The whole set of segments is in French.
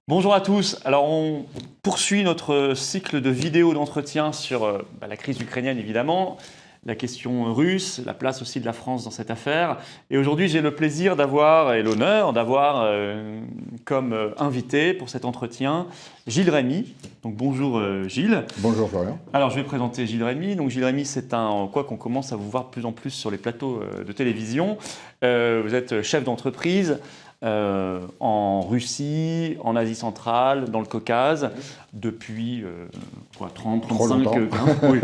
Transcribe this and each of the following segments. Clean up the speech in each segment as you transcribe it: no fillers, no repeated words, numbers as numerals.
Bonjour à tous. Alors on poursuit notre cycle de vidéos d'entretien sur la crise ukrainienne évidemment, la question russe, la place aussi de la France dans cette affaire. Et aujourd'hui j'ai le plaisir d'avoir et l'honneur d'avoir comme invité pour cet entretien Gilles Remy. Donc bonjour Gilles. Bonjour Florian. Alors je vais présenter Gilles Remy. Donc Gilles Remy, c'est quoi qu'on commence à vous voir de plus en plus sur les plateaux de télévision. Vous êtes chef d'entreprise. En Russie, en Asie centrale, dans le Caucase, depuis 30, 35, oui,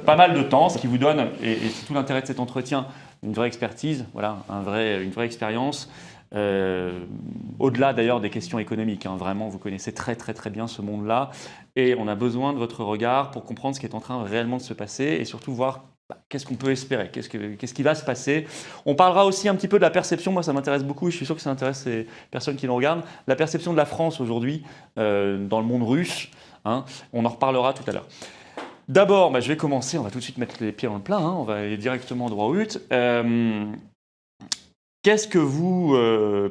pas mal de temps, ce qui vous donne, et c'est tout l'intérêt de cet entretien, une vraie expertise, voilà, une vraie expérience, au-delà d'ailleurs des questions économiques, hein, vraiment, vous connaissez très bien ce monde-là, et on a besoin de votre regard pour comprendre ce qui est en train réellement de se passer, et surtout voir qu'est-ce qu'on peut espérer, qu'est-ce qui va se passer. On parlera aussi un petit peu de la perception, moi ça m'intéresse beaucoup, et je suis sûr que ça intéresse les personnes qui nous regardent, la perception de la France aujourd'hui dans le monde russe, hein, on en reparlera tout à l'heure. D'abord, je vais commencer, on va tout de suite mettre les pieds dans le plat, hein, on va aller directement droit au but. Qu'est-ce que vous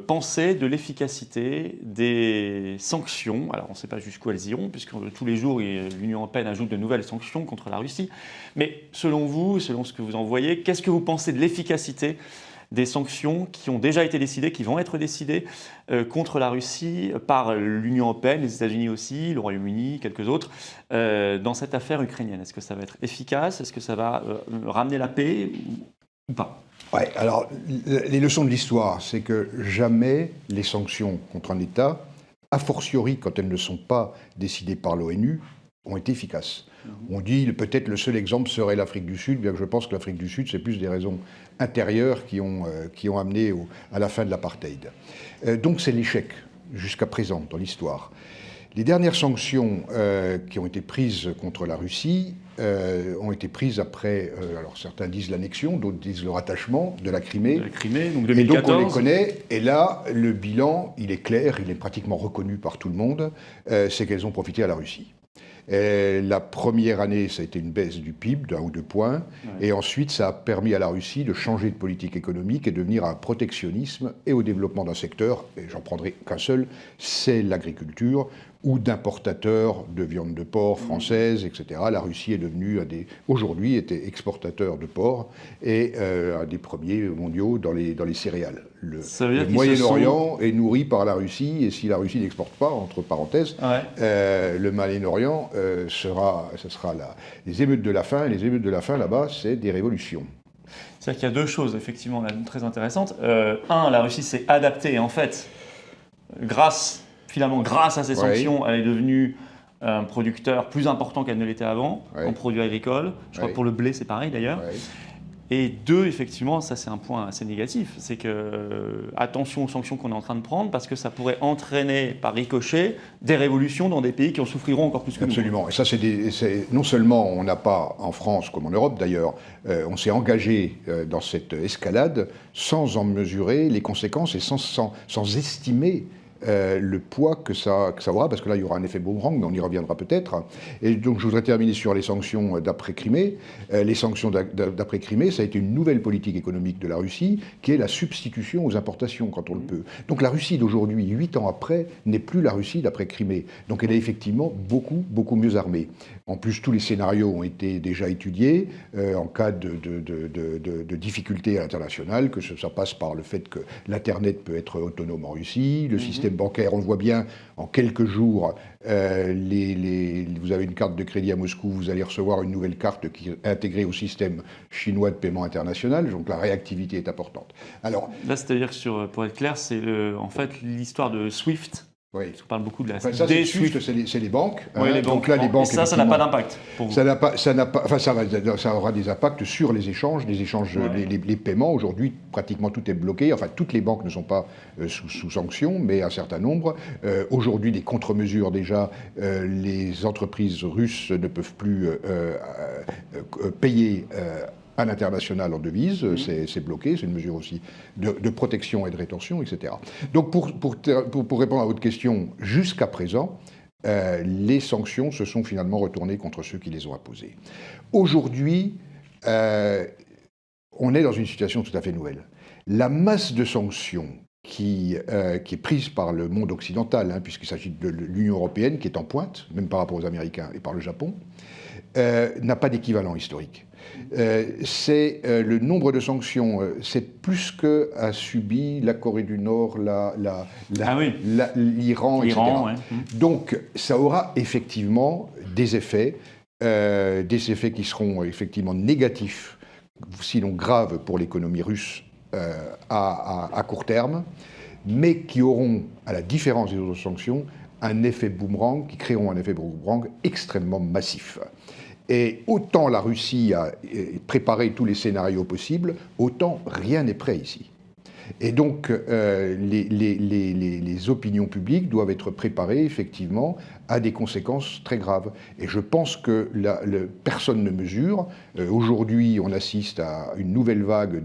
pensez de l'efficacité des sanctions? Alors, on ne sait pas jusqu'où elles iront, puisque tous les jours, l'Union européenne ajoute de nouvelles sanctions contre la Russie. Mais selon vous, selon ce que vous en voyez, qu'est-ce que vous pensez de l'efficacité des sanctions qui ont déjà été décidées, qui vont être décidées contre la Russie par l'Union européenne, les États-Unis aussi, le Royaume-Uni, quelques autres, dans cette affaire ukrainienne? Est-ce que ça va être efficace? Est-ce que ça va ramener la paix ou pas? Ouais, alors, les leçons de l'histoire, c'est que jamais les sanctions contre un État, a fortiori quand elles ne sont pas décidées par l'ONU, ont été efficaces. On dit peut-être le seul exemple serait l'Afrique du Sud, bien que je pense que l'Afrique du Sud, c'est plus des raisons intérieures qui ont amené à la fin de l'apartheid. Donc c'est l'échec jusqu'à présent dans l'histoire. Les dernières sanctions qui ont été prises contre la Russie ont été prises après, alors certains disent l'annexion, d'autres disent le rattachement de la Crimée. De la Crimée, donc 2014. Et donc on les connaît, et là, le bilan, il est clair, il est pratiquement reconnu par tout le monde, c'est qu'elles ont profité à la Russie. La première année, ça a été une baisse du PIB d'1 ou 2 points, ouais. Et ensuite, ça a permis à la Russie de changer de politique économique et de venir à un protectionnisme et au développement d'un secteur, et j'en prendrai qu'un seul, c'est l'agriculture, ou d'importateurs de viande de porc française, etc. La Russie est devenue, aujourd'hui, était exportateur de porc et un des premiers mondiaux dans les céréales. Le Moyen-Orient est nourri par la Russie, et si la Russie n'exporte pas, entre parenthèses, ouais. Le Moyen-Orient, ce sera les émeutes de la faim, et les émeutes de la faim, là-bas, c'est des révolutions. C'est-à-dire qu'il y a deux choses, effectivement, très intéressantes. La Russie s'est adaptée, en fait, grâce à ces sanctions, elle est devenue un producteur plus important qu'elle ne l'était avant, en produits agricoles. Je crois que pour le blé, c'est pareil d'ailleurs. Et deux, effectivement, ça c'est un point assez négatif, c'est que attention aux sanctions qu'on est en train de prendre, parce que ça pourrait entraîner par ricochet des révolutions dans des pays qui en souffriront encore plus que nous. Absolument. Et ça, non seulement on n'a pas, en France comme en Europe d'ailleurs, on s'est engagé dans cette escalade sans en mesurer les conséquences et sans estimer le poids que ça aura, parce que là, il y aura un effet boomerang, mais on y reviendra peut-être. Et donc, je voudrais terminer sur les sanctions d'après-Crimée. Les sanctions d'après-Crimée, ça a été une nouvelle politique économique de la Russie, qui est la substitution aux importations, quand on le peut. Donc, la Russie d'aujourd'hui, 8 ans après, n'est plus la Russie d'après-Crimée. Donc, elle est effectivement beaucoup mieux armée. En plus, tous les scénarios ont été déjà étudiés en cas de difficultés internationales, que ça passe par le fait que l'Internet peut être autonome en Russie, le système bancaire, on le voit bien, en quelques jours, vous avez une carte de crédit à Moscou, vous allez recevoir une nouvelle carte qui est intégrée au système chinois de paiement international, donc la réactivité est importante. Alors, là, c'est-à-dire, pour être clair, c'est en fait l'hisure de SWIFT. Oui. Parce qu'on parle beaucoup de la SWIFT, c'est les banques. Oui, les banques. Donc là, les banques, et ça n'a pas d'impact pour vous. Ça aura des impacts sur les échanges, les paiements. Aujourd'hui, pratiquement tout est bloqué. Enfin, toutes les banques ne sont pas sous sanction, mais un certain nombre. Aujourd'hui, des contre-mesures déjà, les entreprises russes ne peuvent plus payer à l'international en devise, c'est bloqué, c'est une mesure aussi de protection et de rétention, etc. Donc pour répondre à votre question, jusqu'à présent, les sanctions se sont finalement retournées contre ceux qui les ont imposées. Aujourd'hui, on est dans une situation tout à fait nouvelle. La masse de sanctions qui est prise par le monde occidental, hein, puisqu'il s'agit de l'Union européenne qui est en pointe, même par rapport aux Américains et par le Japon, n'a pas d'équivalent historique. C'est le nombre de sanctions, c'est plus que a subi la Corée du Nord, l'Iran, etc. Ouais. Donc ça aura effectivement des effets qui seront effectivement négatifs, sinon graves pour l'économie russe à court terme, mais qui auront, à la différence des autres sanctions, un effet boomerang, qui créeront un effet boomerang extrêmement massif. Et autant la Russie a préparé tous les scénarios possibles, autant rien n'est prêt ici. Et donc, les opinions publiques doivent être préparées, effectivement, à des conséquences très graves. Et je pense que personne ne mesure. Aujourd'hui, on assiste à une nouvelle vague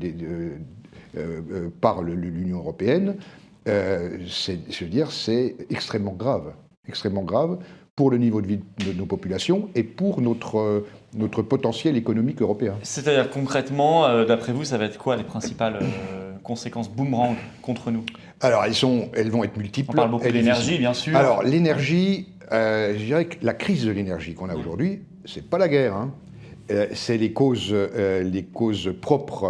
par l'Union européenne. C'est extrêmement grave pour le niveau de vie de nos populations et pour notre potentiel économique européen. C'est-à-dire concrètement, d'après vous, ça va être quoi les principales conséquences boomerang contre nous? Alors, elles vont être multiples. On parle beaucoup d'énergie, bien sûr. Alors, l'énergie, je dirais que la crise de l'énergie qu'on a aujourd'hui, c'est pas la guerre, hein. C'est les causes propres,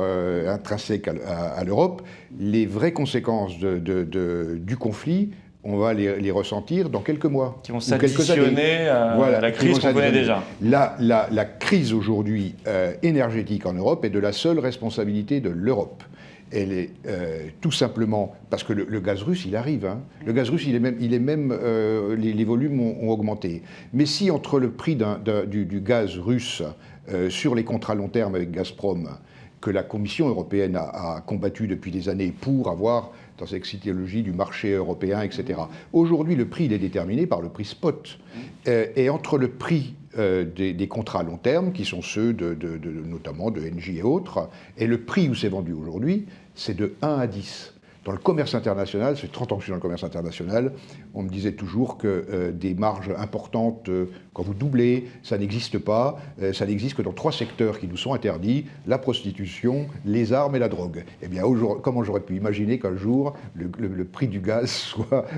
intrinsèques à l'Europe. Les vraies conséquences du conflit, on va les ressentir dans quelques mois. Qui vont s'additionner à la crise qu'on connaît déjà. La crise aujourd'hui énergétique en Europe est de la seule responsabilité de l'Europe. Elle est tout simplement parce que le gaz russe, il arrive. Hein. Le gaz russe, les volumes ont augmenté. Mais si entre le prix du gaz russe sur les contrats long terme avec Gazprom, que la Commission européenne a combattu depuis des années pour avoir dans cette idéologie du marché européen, etc. Aujourd'hui, le prix il est déterminé par le prix spot. Et entre le prix des contrats à long terme, qui sont ceux notamment de Engie et autres, et le prix où c'est vendu aujourd'hui, c'est de 1 à 10. Dans le commerce international, c'est 30 ans que je suis dans le commerce international, on me disait toujours que des marges importantes, quand vous doublez, ça n'existe pas. Ça n'existe que dans 3 secteurs qui nous sont interdits, la prostitution, les armes et la drogue. Eh bien, comment j'aurais pu imaginer qu'un jour, le prix du gaz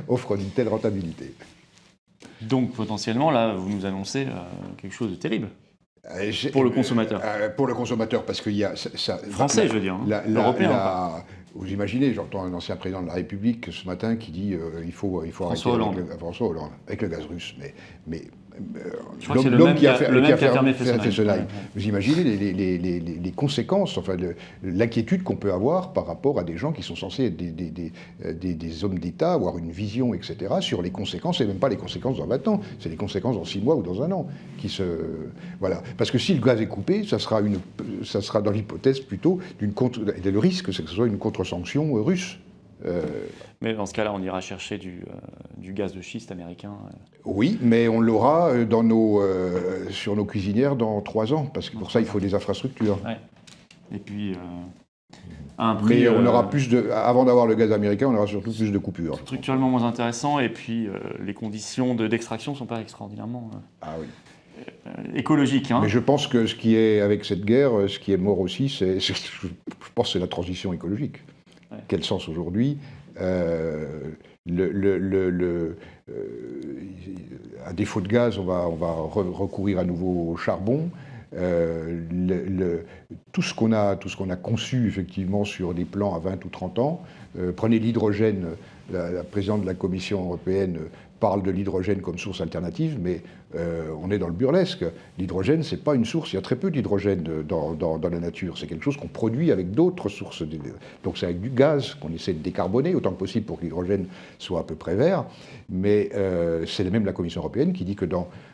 offre une telle rentabilité? Donc, potentiellement, là, vous nous annoncez quelque chose de terrible. Pour le consommateur. Pour le consommateur, parce qu'il y a... Français, je veux dire, hein, européen. Vous imaginez, j'entends un ancien président de la République ce matin qui dit il faut François arrêter Hollande. François Hollande, avec le gaz russe. Mais l'homme qui a fermé Fessenheim. Vous imaginez les conséquences, enfin l'inquiétude qu'on peut avoir par rapport à des gens qui sont censés être des hommes d'État, avoir une vision, etc., sur les conséquences, et même pas les conséquences dans 20 ans, c'est les conséquences dans 6 mois ou dans 1 an. Voilà. Parce que si le gaz est coupé, ça sera dans l'hypothèse plutôt et le risque, c'est que ce soit une contre-sanction russe. Mais dans ce cas-là, on ira chercher du gaz de schiste américain. Oui, mais on l'aura sur nos cuisinières dans 3 ans, parce que pour ça, il faut des infrastructures. Ouais. Et puis, à un prix... Mais on aura avant d'avoir le gaz américain, on aura surtout plus de coupures. Structurellement moins intéressant, et puis les conditions d'extraction ne sont pas extraordinairement écologiques. Hein. Mais je pense que ce qui est, avec cette guerre, ce qui est mort aussi, je pense que c'est la transition écologique. Ouais. Quel sens aujourd'hui à défaut de gaz, on va recourir à nouveau au charbon. Tout ce qu'on a conçu effectivement sur des plans à 20 ou 30 ans, prenez l'hydrogène, la présidente de la Commission européenne parle de l'hydrogène comme source alternative, mais on est dans le burlesque. L'hydrogène, c'est pas une source, il y a très peu d'hydrogène dans la nature, c'est quelque chose qu'on produit avec d'autres sources. Donc c'est avec du gaz qu'on essaie de décarboner autant que possible pour que l'hydrogène soit à peu près vert, mais c'est même la Commission européenne qui dit que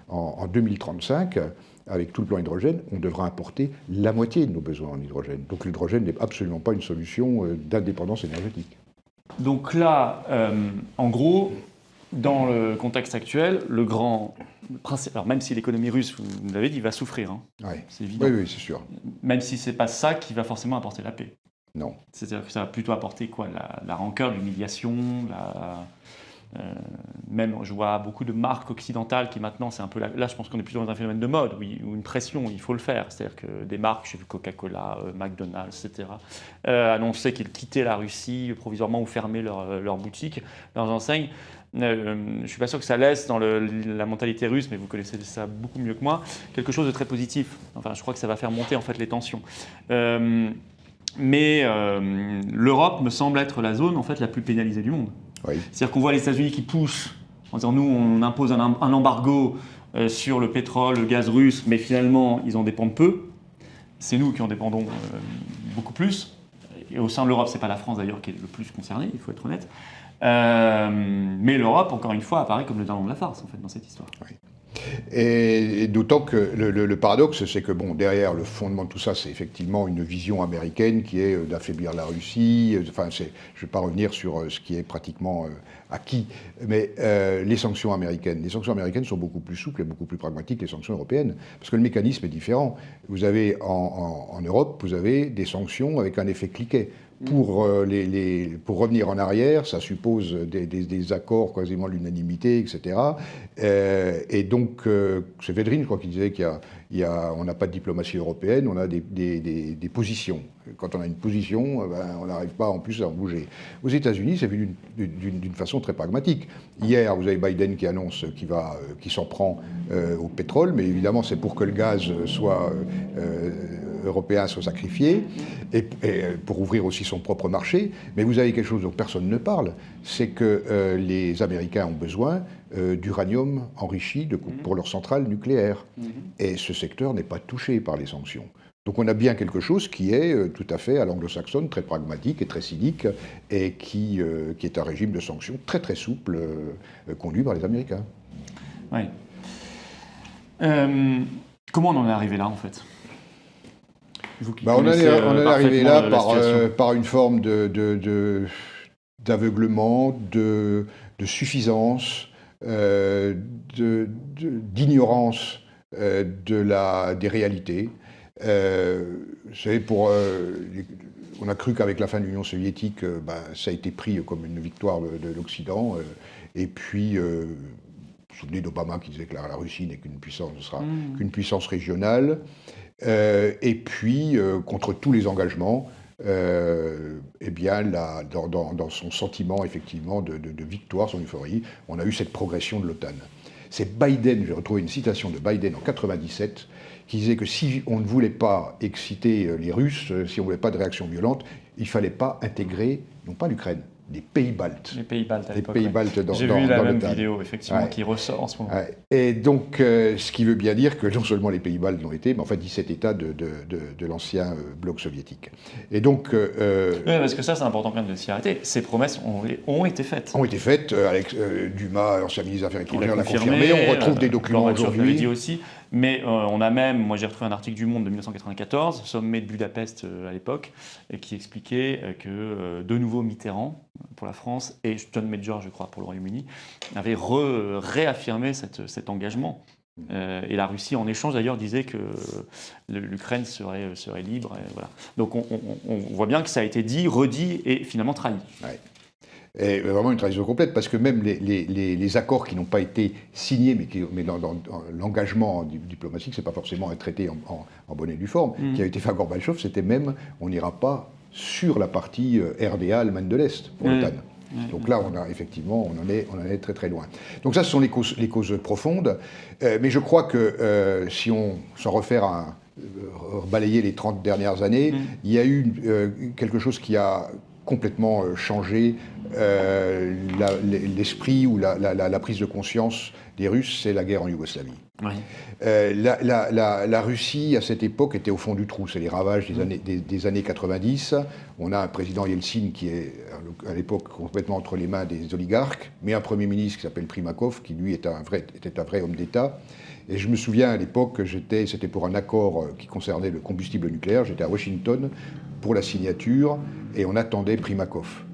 en 2035, avec tout le plan hydrogène, on devra importer la moitié de nos besoins en hydrogène. Donc l'hydrogène n'est absolument pas une solution d'indépendance énergétique. Donc là, en gros, dans le contexte actuel, alors même si l'économie russe, vous l'avez dit, va souffrir, hein, ouais. C'est évident. Oui, c'est sûr. Même si ce n'est pas ça qui va forcément apporter la paix. Non. C'est-à-dire que ça va plutôt apporter quoi, la rancœur, l'humiliation, Même, je vois beaucoup de marques occidentales qui maintenant, c'est un peu là, je pense qu'on est plutôt dans un phénomène de mode, ou une pression, il faut le faire. C'est-à-dire que des marques, j'ai vu Coca-Cola, McDonald's, etc., annonçaient qu'ils quittaient la Russie provisoirement ou fermaient leurs boutiques, leurs enseignes. Je ne suis pas sûr que ça laisse dans la mentalité russe, mais vous connaissez ça beaucoup mieux que moi, quelque chose de très positif. Enfin, je crois que ça va faire monter en fait les tensions. Mais l'Europe me semble être la zone en fait la plus pénalisée du monde. Oui. C'est-à-dire qu'on voit les États-Unis qui poussent en disant nous on impose un embargo sur le pétrole, le gaz russe, mais finalement ils en dépendent peu. C'est nous qui en dépendons beaucoup plus. Et au sein de l'Europe, c'est pas la France d'ailleurs qui est le plus concernée, il faut être honnête. Mais l'Europe, encore une fois, apparaît comme le dindon de la farce en fait dans cette histoire. Oui. Et d'autant que le paradoxe, c'est que bon, derrière le fondement de tout ça, c'est effectivement une vision américaine qui est d'affaiblir la Russie. Enfin, je ne vais pas revenir sur ce qui est pratiquement acquis, mais les sanctions américaines sont beaucoup plus souples et beaucoup plus pragmatiques que les sanctions européennes, parce que le mécanisme est différent. Vous avez en Europe, vous avez des sanctions avec un effet cliquet. Pour revenir en arrière, ça suppose des accords quasiment à l'unanimité, etc. Et donc, c'est Védrine, je crois, qui disait on n'a pas de diplomatie européenne, on a des positions. Quand on a une position, on n'arrive pas en plus à en bouger. Aux États-Unis, c'est vu d'une façon très pragmatique. Hier, vous avez Biden qui annonce qu'il s'en prend au pétrole, mais évidemment, c'est pour que le gaz européen soit sacrifié, et pour ouvrir aussi son propre marché. Mais vous avez quelque chose dont personne ne parle, c'est que les Américains ont besoin d'uranium enrichi pour leurs centrales nucléaires. Et ce secteur n'est pas touché par les sanctions. Donc on a bien quelque chose qui est tout à fait à l'anglo-saxonne, très pragmatique et très cynique, et qui est un régime de sanctions très très souple, conduit par les Américains. Oui. Comment on en est arrivé là, en fait ? On en est arrivé là par une forme d'aveuglement, de suffisance, d'ignorance des réalités. Vous savez, on a cru qu'avec la fin de l'Union soviétique, ça a été pris comme une victoire de l'Occident. Et puis, vous vous souvenez d'Obama qui disait que la Russie n'est qu'une puissance, ne sera qu'une puissance régionale. Et puis, contre tous les engagements, eh bien, dans son sentiment effectivement de victoire, son euphorie, on a eu cette progression de l'OTAN. C'est Biden, j'ai retrouvé une citation de Biden en 1997, qui disait que si on ne voulait pas exciter les Russes, si on ne voulait pas de réaction violente, il ne fallait pas intégrer, non pas l'Ukraine, les pays baltes. Les pays baltes à l'époque. Les pays baltes dans J'ai vu la même vidéo, effectivement, qui ressort en ce moment. Et donc, ce qui veut bien dire que non seulement les pays baltes l'ont été, mais en fait 17 États de l'ancien bloc soviétique. Et donc... oui, parce que ça, c'est important quand même de s'y arrêter. Ces promesses ont été faites. Ont été faites. Dumas, l'ancien ministre des Affaires étrangères, l'a confirmé. On retrouve des documents aujourd'hui. Dit aussi. Mais on a même, moi j'ai retrouvé un article du Monde de 1994, sommet de Budapest à l'époque, qui expliquait que de nouveau Mitterrand pour la France et John Major, je crois, pour le Royaume-Uni, avaient réaffirmé cet engagement. Et la Russie, en échange d'ailleurs, disait que l'Ukraine serait libre. Et voilà. Donc on voit bien que ça a été dit, redit et finalement trahi. Ouais. Et vraiment une trahison complète, parce que même les accords qui n'ont pas été signés, mais dans l'engagement diplomatique, c'est pas forcément un traité en bonne et due forme, qui a été fait à Gorbatchev, c'était même, on n'ira pas sur la partie RDA, Allemagne de l'Est, pour l'OTAN. Donc là, on en est très très loin. Donc ça, ce sont les causes profondes, mais je crois que si on s'en réfère à balayer les 30 dernières années, il y a eu quelque chose qui a complètement changé l'esprit ou la prise de conscience des Russes, c'est la guerre en Yougoslavie. Oui. La Russie, à cette époque, était au fond du trou. C'est les ravages des années 90. On a un président Yeltsin qui est, à l'époque, complètement entre les mains des oligarques, mais un Premier ministre qui s'appelle Primakov, qui, lui, était un vrai homme d'État. Et je me souviens, à l'époque, c'était pour un accord qui concernait le combustible nucléaire. J'étais à Washington pour la signature, et on attendait Primakov,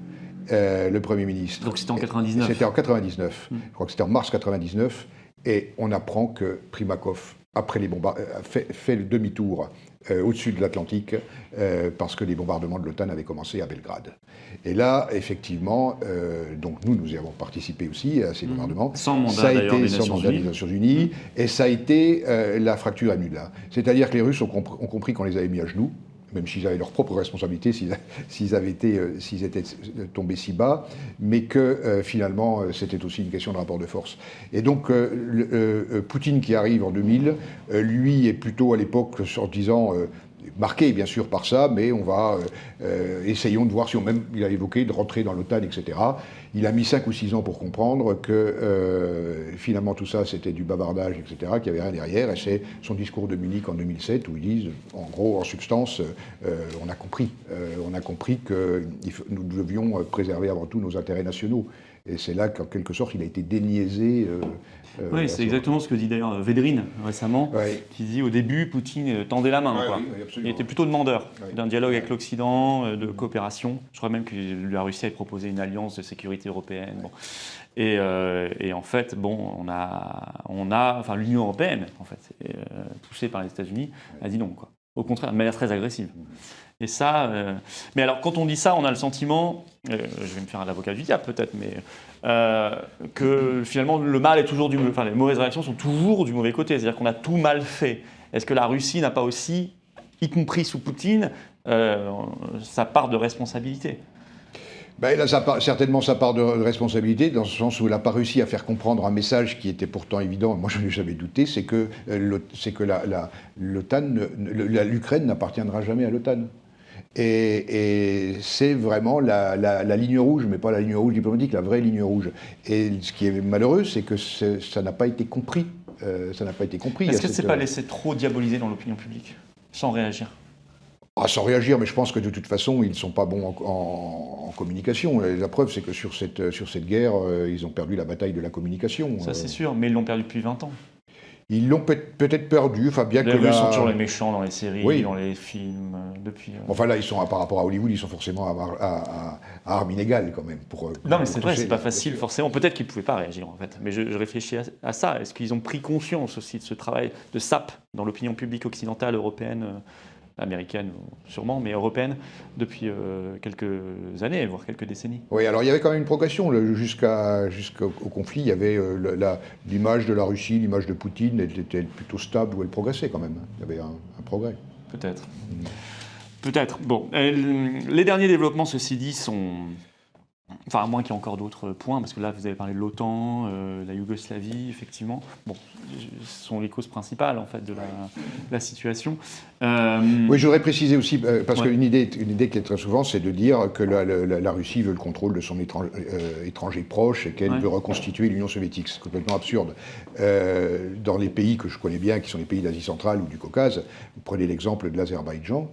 le Premier ministre. Donc c'était en 99 ? C'était en 99. Je crois que c'était en mars 99. Et on apprend que Primakov après les fait le demi-tour au-dessus de l'Atlantique, parce que les bombardements de l'OTAN avaient commencé à Belgrade. Et là, effectivement, donc nous y avons participé aussi à ces bombardements. Sans mandat d'ailleurs des Nations Unies, et ça a été la fracture à là. C'est-à-dire que les Russes ont compris qu'on les avait mis à genoux, même s'ils avaient leur propre responsabilité, s'ils étaient tombés si bas, mais que finalement, c'était aussi une question de rapport de force. Et donc, Poutine qui arrive en 2000, lui est plutôt à l'époque en disant... marqué bien sûr par ça, mais on va essayons de voir si il a évoqué de rentrer dans l'OTAN, etc. Il a mis 5 ou 6 ans pour comprendre que finalement tout ça c'était du bavardage, etc., qu'il n'y avait rien derrière, et c'est son discours de Munich en 2007 où ils disent, en gros, en substance, on a compris que nous devions préserver avant tout nos intérêts nationaux. Et c'est là qu'en quelque sorte il a été déniaisé. Oui, c'est exactement ce que dit d'ailleurs Védrine récemment, qui dit au début Poutine tendait la main. Oui, il était plutôt demandeur d'un dialogue avec l'Occident, de coopération. Je crois même que la Russie avait proposé une alliance de sécurité européenne. Bon. Et en fait, bon, enfin l'Union européenne, en fait, poussée par les États-Unis, a dit non, quoi. Au contraire, de manière très agressive. Et ça, mais alors quand on dit ça, on a le sentiment, je vais me faire un avocat du diable peut-être, mais que finalement le mal est toujours enfin les mauvaises réactions sont toujours du mauvais côté, c'est-à-dire qu'on a tout mal fait. Est-ce que la Russie n'a pas aussi, y compris sous Poutine, sa part de responsabilité ? Ben, elle a certainement sa part de responsabilité, dans ce sens où elle n'a pas réussi à faire comprendre un message qui était pourtant évident, moi je n'ai jamais douté, c'est que l'Ukraine n'appartiendra jamais à l'OTAN. Et c'est vraiment la ligne rouge, mais pas la ligne rouge diplomatique, la vraie ligne rouge. Et ce qui est malheureux, c'est que ça n'a pas été compris. Est-ce que c'est pas laissé trop diaboliser dans l'opinion publique, sans réagir ? Sans réagir, mais je pense que de toute façon, ils ne sont pas bons en communication. Et la preuve, c'est que sur cette guerre, ils ont perdu la bataille de la communication. Ça, c'est sûr, mais ils l'ont perdu depuis 20 ans. Ils l'ont peut-être perdu, enfin bien les que Russes sont toujours les méchants dans les séries, dans les films, depuis... Enfin là, par rapport à Hollywood, ils sont forcément à armes inégales quand même. Non mais c'est vrai, c'est pas facile forcément. Peut-être qu'ils ne pouvaient pas réagir en fait, mais je réfléchis à ça. Est-ce qu'ils ont pris conscience aussi de ce travail de sape dans l'opinion publique occidentale, européenne, américaine sûrement, mais européenne, depuis quelques années, voire quelques décennies. Oui, alors il y avait quand même une progression. Jusqu'au conflit, il y avait l'image de la Russie, l'image de Poutine, elle était plutôt stable, où elle progressait quand même. Il y avait un progrès. Peut-être. Peut-être. Bon, les derniers développements, ceci dit, sont... Enfin, à moins qu'il y ait encore d'autres points, parce que là, vous avez parlé de l'OTAN, la Yougoslavie, effectivement. Bon, ce sont les causes principales, en fait, de la situation. Oui, je voudrais préciser aussi, parce qu'une idée qui est très souvent, c'est de dire que la Russie veut le contrôle de son étranger proche et qu'elle veut reconstituer l'Union soviétique. C'est complètement absurde. Dans les pays que je connais bien, qui sont les pays d'Asie centrale ou du Caucase, vous prenez l'exemple de l'Azerbaïdjan,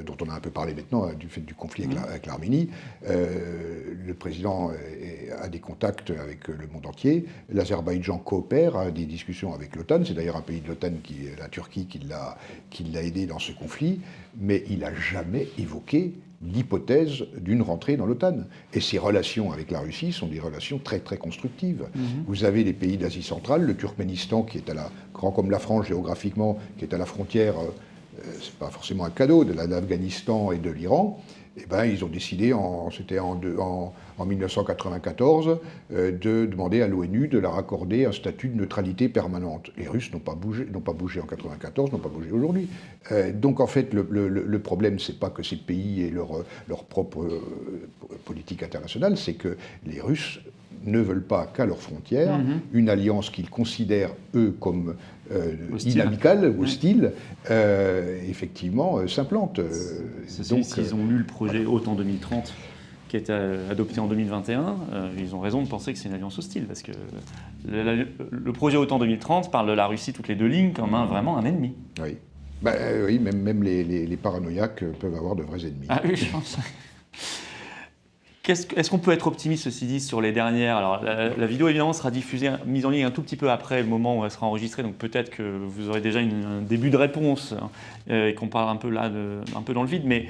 dont on a un peu parlé maintenant, du fait du conflit avec l'Arménie. Le président a des contacts avec le monde entier. L'Azerbaïdjan coopère, a des discussions avec l'OTAN. C'est d'ailleurs un pays de l'OTAN, la Turquie, qui l'a aidé dans ce conflit. Mais il n'a jamais évoqué l'hypothèse d'une rentrée dans l'OTAN. Et ses relations avec la Russie sont des relations très très constructives. Vous avez les pays d'Asie centrale, le Turkménistan, qui est grand comme la France géographiquement, qui est à la frontière... c'est pas forcément un cadeau, de l'Afghanistan et de l'Iran, ils ont décidé, c'était en 1994, de demander à l'ONU de leur accorder un statut de neutralité permanente. Les Russes n'ont pas bougé en 1994, n'ont pas bougé aujourd'hui. Donc en fait, le problème, c'est pas que ces pays aient leur propre politique internationale, c'est que les Russes ne veulent pas qu'à leurs frontières une alliance qu'ils considèrent, eux, comme inamicale, hostile, effectivement, s'implante. Donc, s'ils ont lu le projet OTAN 2030, qui a été adopté en 2021, ils ont raison de penser que c'est une alliance hostile, parce que le projet OTAN 2030 parle de la Russie toutes les deux lignes comme vraiment un ennemi. Oui, oui, même les paranoïaques peuvent avoir de vrais ennemis. Ah oui, je pense. Est-ce qu'on peut être optimiste, ceci dit, sur les dernières? Alors, la vidéo, évidemment, sera diffusée, mise en ligne un tout petit peu après le moment où elle sera enregistrée, donc peut-être que vous aurez déjà un début de réponse et qu'on parle un peu là, un peu dans le vide, mais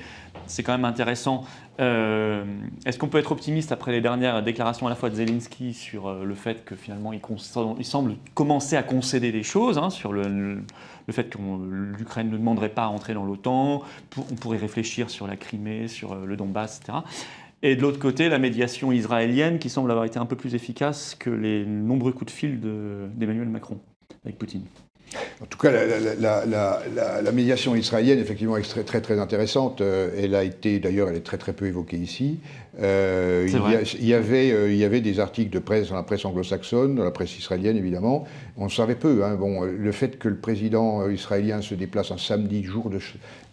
c'est quand même intéressant. Est-ce qu'on peut être optimiste après les dernières déclarations à la fois de Zelensky sur le fait que finalement il semble commencer à concéder des choses, sur le fait que l'Ukraine ne demanderait pas à entrer dans l'OTAN, on pourrait réfléchir sur la Crimée, sur le Donbass, etc. Et de l'autre côté, la médiation israélienne qui semble avoir été un peu plus efficace que les nombreux coups de fil d'Emmanuel Macron avec Poutine. En tout cas, la médiation israélienne, effectivement, est très intéressante. Elle a été, d'ailleurs, elle est très peu évoquée ici. Il y avait des articles de presse dans la presse anglo-saxonne, dans la presse israélienne, évidemment. On savait peu. Bon, le fait que le président israélien se déplace un samedi, jour de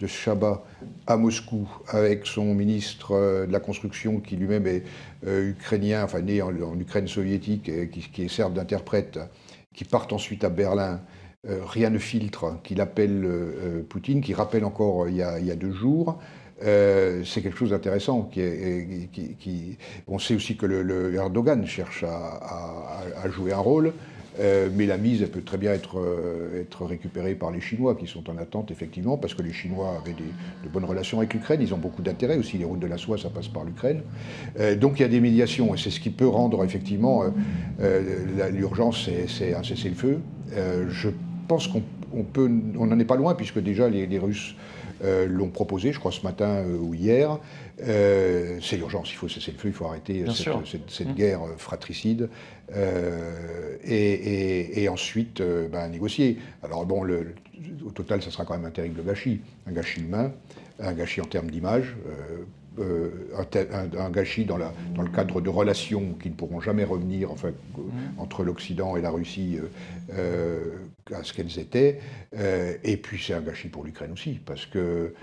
Shabbat, à Moscou, avec son ministre de la Construction, qui lui-même est ukrainien, enfin né en Ukraine soviétique, qui servent d'interprète, qui partent ensuite à Berlin. Rien ne filtre, qu'il appelle Poutine, qui rappelle encore il y a 2 jours. C'est quelque chose d'intéressant. On sait aussi que le Erdogan cherche à jouer un rôle, mais la mise, elle peut très bien être récupérée par les Chinois, qui sont en attente, effectivement, parce que les Chinois avaient de bonnes relations avec l'Ukraine. Ils ont beaucoup d'intérêt aussi. Les routes de la soie, ça passe par l'Ukraine. Donc il y a des médiations, et c'est ce qui peut rendre, effectivement, l'urgence, c'est un cessez-le-feu. Je pense qu'on n'en est pas loin, puisque déjà les Russes l'ont proposé, je crois ce matin ou hier. C'est l'urgence, il faut cesser le feu, il faut arrêter cette guerre fratricide et ensuite négocier. Alors bon, au total, ça sera quand même un terrible gâchis, un gâchis humain, un gâchis en termes d'image. Un gâchis dans le cadre de relations qui ne pourront jamais revenir entre l'Occident et la Russie à ce qu'elles étaient. Et puis c'est un gâchis pour l'Ukraine aussi, parce que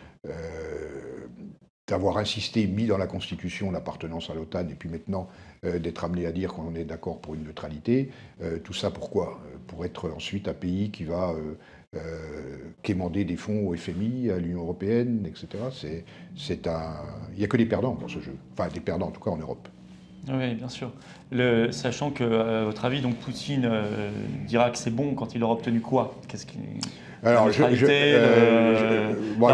d'avoir insisté, mis dans la Constitution l'appartenance à l'OTAN, et puis maintenant d'être amené à dire qu'on est d'accord pour une neutralité, tout ça pourquoi? Pour être ensuite un pays qui va quémander des fonds au FMI, à l'Union européenne, etc. Il n'y a que des perdants dans ce jeu. Enfin, des perdants, en tout cas en Europe. Oui, bien sûr. Sachant que, à votre avis, donc Poutine dira que c'est bon quand il aura obtenu quoi? La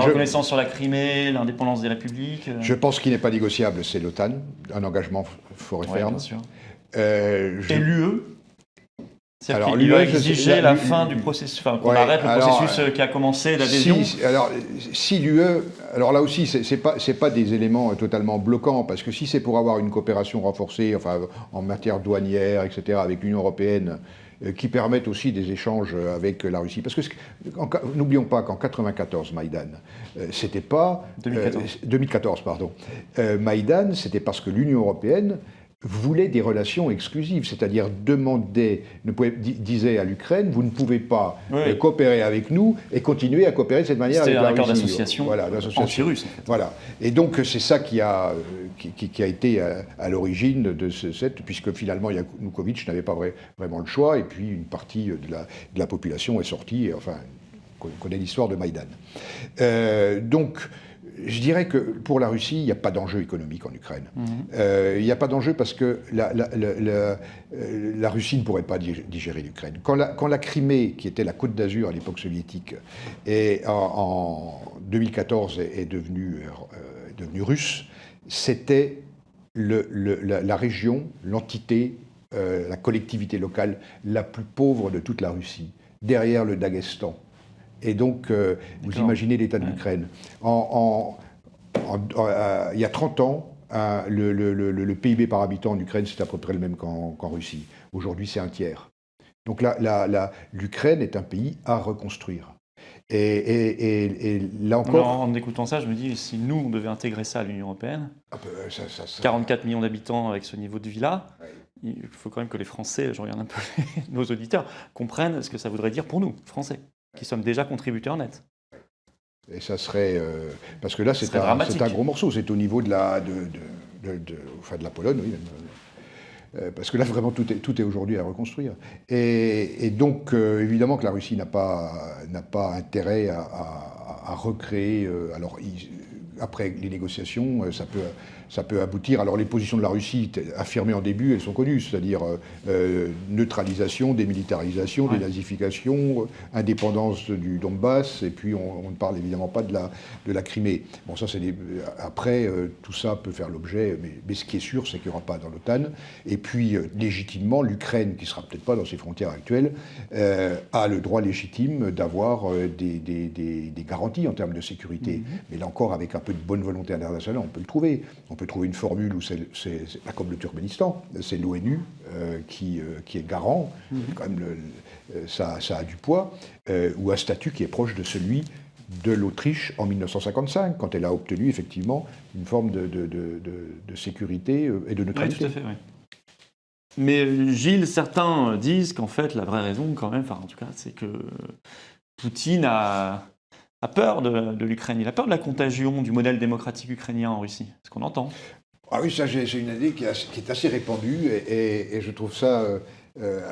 reconnaissance sur la Crimée, l'indépendance des républiques. Je pense qu'il n'est pas négociable, c'est l'OTAN, un engagement fort et ferme. Bien sûr. Et l'UE? Alors, il va exiger la fin du processus, qu'on arrête le processus qui a commencé d'adhésion. Si l'UE, alors là aussi, c'est pas des éléments totalement bloquants, parce que si c'est pour avoir une coopération renforcée, en matière douanière, etc., avec l'Union européenne, qui permettent aussi des échanges avec la Russie, parce que n'oublions pas qu'en 94, Maïdan, c'était pas 2014, pardon. Maïdan, c'était parce que l'Union européenne voulait des relations exclusives, c'est-à-dire disait à l'Ukraine, vous ne pouvez pas coopérer avec nous et continuer à coopérer de cette manière avec la Russie. C'était un accord d'association anti-russe. En fait. Voilà. Et donc c'est ça qui a été à l'origine de puisque finalement Yanukovych n'avait pas vraiment le choix, et puis une partie de la population est sortie, on connaît l'histoire de Maïdan. Donc, je dirais que pour la Russie, il n'y a pas d'enjeu économique en Ukraine. Il n'y a pas d'enjeu parce que la Russie ne pourrait pas digérer l'Ukraine. Quand la Crimée, qui était la Côte d'Azur à l'époque soviétique, en 2014 est devenue russe, c'était la région, l'entité, la collectivité locale la plus pauvre de toute la Russie, derrière le Daghestan. Et donc, vous imaginez l'état de l'Ukraine. Il y a 30 ans, le PIB par habitant en Ukraine, c'est à peu près le même qu'en Russie. Aujourd'hui, c'est un tiers. Donc l'Ukraine est un pays à reconstruire. Et là encore... En écoutant ça, je me dis, si nous, on devait intégrer ça à l'Union européenne, 44 millions d'habitants avec ce niveau de vie-là, il faut quand même que les Français, je regarde un peu nos auditeurs, comprennent ce que ça voudrait dire pour nous, Français, qui sommes déjà contributeurs nets. Et ça serait... parce que là, c'est un gros morceau. C'est au niveau de la Pologne, oui. Parce que là, vraiment, tout est aujourd'hui à reconstruire. Et donc, évidemment que la Russie n'a pas intérêt à recréer... après les négociations, ça peut aboutir. Alors les positions de la Russie affirmées en début, elles sont connues, c'est-à-dire neutralisation, démilitarisation, dénazification, indépendance du Donbass, et puis on ne parle évidemment pas de la Crimée. Bon, ça, après, tout ça peut faire l'objet, mais ce qui est sûr, c'est qu'il n'y aura pas dans l'OTAN. Et puis, légitimement, l'Ukraine, qui ne sera peut-être pas dans ses frontières actuelles, a le droit légitime d'avoir des garanties en termes de sécurité. Mais là encore, avec un peu de bonne volonté internationale, on peut le trouver. On peut trouver une formule où c'est pas comme le Turkménistan, c'est l'ONU qui est garant, quand même ça a du poids, ou un statut qui est proche de celui de l'Autriche en 1955, quand elle a obtenu effectivement une forme de sécurité et de neutralité. Oui, tout à fait, oui. Mais Gilles, certains disent qu'en fait, la vraie raison, quand même, enfin en tout cas, c'est que Poutine a peur de l'Ukraine. Il a peur de la contagion du modèle démocratique ukrainien en Russie. C'est ce qu'on entend. Ah oui, ça, c'est une idée qui est assez répandue et je trouve ça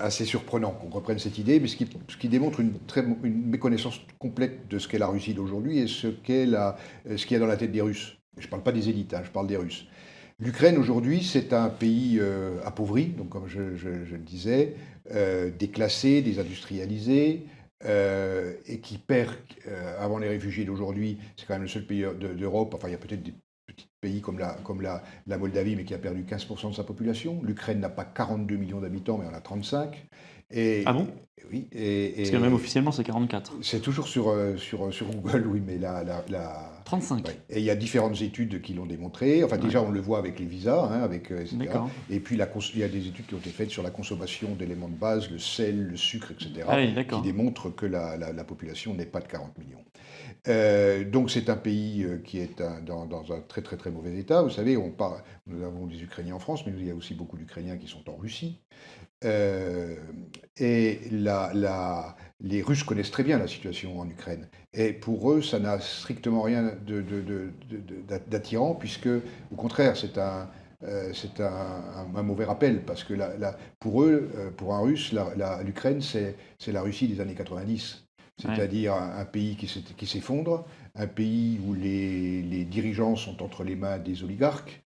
assez surprenant qu'on reprenne cette idée, mais ce qui démontre une méconnaissance complète de ce qu'est la Russie d'aujourd'hui et ce qu'il y a dans la tête des Russes. Je ne parle pas des élites, je parle des Russes. L'Ukraine aujourd'hui, c'est un pays appauvri, donc comme je le disais, déclassé, désindustrialisé, et qui perd, avant les réfugiés d'aujourd'hui, c'est quand même le seul pays d'Europe, enfin il y a peut-être des petits pays comme la Moldavie, mais qui a perdu 15% de sa population. L'Ukraine n'a pas 42 millions d'habitants, mais en a 35. Ah bon ? Oui. Parce que même officiellement, c'est 44. C'est toujours sur Google, oui, mais 35. Ouais. Et il y a différentes études qui l'ont démontré. Enfin, déjà, on le voit avec les visas, etc. D'accord. Et puis, il y a des études qui ont été faites sur la consommation d'éléments de base, le sel, le sucre, etc., qui démontrent que la population n'est pas de 40 millions. Donc, c'est un pays qui est dans un très, très, très mauvais état. Vous savez, nous avons des Ukrainiens en France, mais il y a aussi beaucoup d'Ukrainiens qui sont en Russie. Et les Russes connaissent très bien la situation en Ukraine. Et pour eux, ça n'a strictement rien d'attirant, puisque, au contraire, c'est un mauvais rappel, parce que pour eux, pour un Russe, l'Ukraine, c'est la Russie des années 90. C'est-à-dire un pays qui s'effondre, un pays où les dirigeants sont entre les mains des oligarques.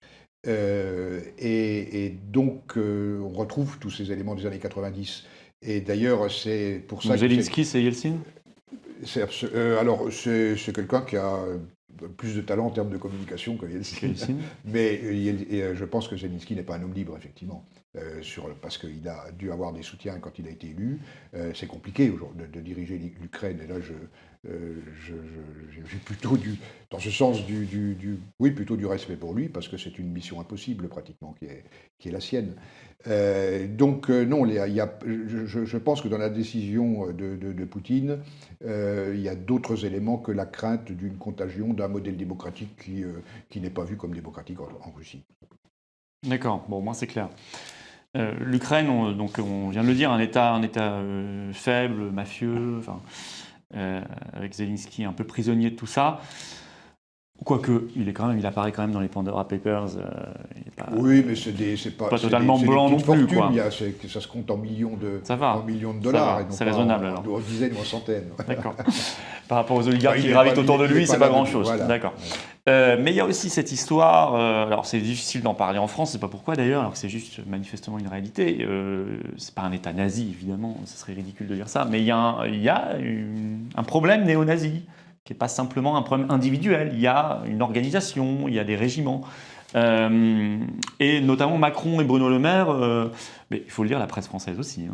Et donc, on retrouve tous ces éléments des années 90. Et d'ailleurs, c'est pour ça que... Zelensky, c'est Yeltsin ? Alors, c'est quelqu'un qui a plus de talent en termes de communication que Yeltsin. Mais je pense que Zelensky n'est pas un homme libre, effectivement. Parce qu'il a dû avoir des soutiens quand il a été élu. C'est compliqué aujourd'hui de diriger l'Ukraine. Et là, j'ai plutôt dans ce sens plutôt du respect pour lui, parce que c'est une mission impossible pratiquement qui est la sienne. Donc non, je pense que dans la décision de Poutine, il y a d'autres éléments que la crainte d'une contagion d'un modèle démocratique qui n'est pas vu comme démocratique en Russie. D'accord, bon, moi c'est clair. L'Ukraine, on vient de le dire, un État faible, mafieux, avec Zelensky un peu prisonnier de tout ça. Quoique, il apparaît quand même dans les Pandora Papers. Oui, mais c'est pas totalement blanc non plus. Quoi. Ça se compte en millions de dollars. C'est raisonnable alors. En dizaines ou en centaines. D'accord. Par rapport aux oligarques qui gravitent autour de lui, c'est pas grand-chose. Voilà. D'accord. Mais il y a aussi cette histoire, alors c'est difficile d'en parler en France, c'est pas pourquoi d'ailleurs, alors que c'est juste manifestement une réalité. C'est pas un État nazi, évidemment, ce serait ridicule de dire ça, mais il y a un problème néo-nazi, qui n'est pas simplement un problème individuel. Il y a une organisation, il y a des régiments. Et notamment Macron et Bruno Le Maire, mais il faut le dire, la presse française aussi,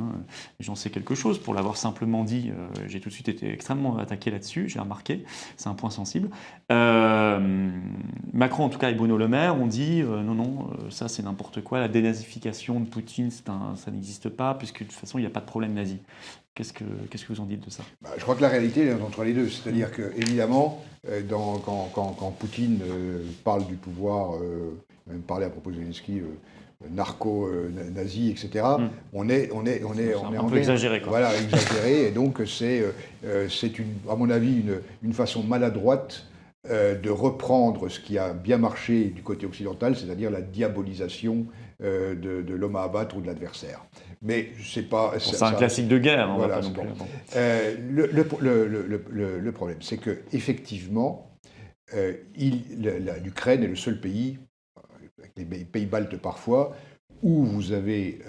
j'en sais quelque chose, pour l'avoir simplement dit, j'ai tout de suite été extrêmement attaqué là-dessus, j'ai remarqué, c'est un point sensible. Macron en tout cas et Bruno Le Maire ont dit non, ça c'est n'importe quoi, la dénazification de Poutine, ça n'existe pas, puisque de toute façon il n'y a pas de problème nazi. Qu'est-ce que vous en dites de ça ? Je crois que la réalité est entre les deux. C'est-à-dire que, évidemment, quand Poutine parle du pouvoir, même parler à propos de Zelensky, narco-nazi, etc., on est un peu exagéré. Quoi. Voilà, exagéré. Et donc, c'est à mon avis, une façon maladroite de reprendre ce qui a bien marché du côté occidental, c'est-à-dire la diabolisation de l'homme à abattre ou de l'adversaire. Mais c'est pas... C'est un classique de guerre. Voilà, c'est bon. Le problème, c'est que effectivement, l'Ukraine est le seul pays, avec les pays baltes parfois, où vous avez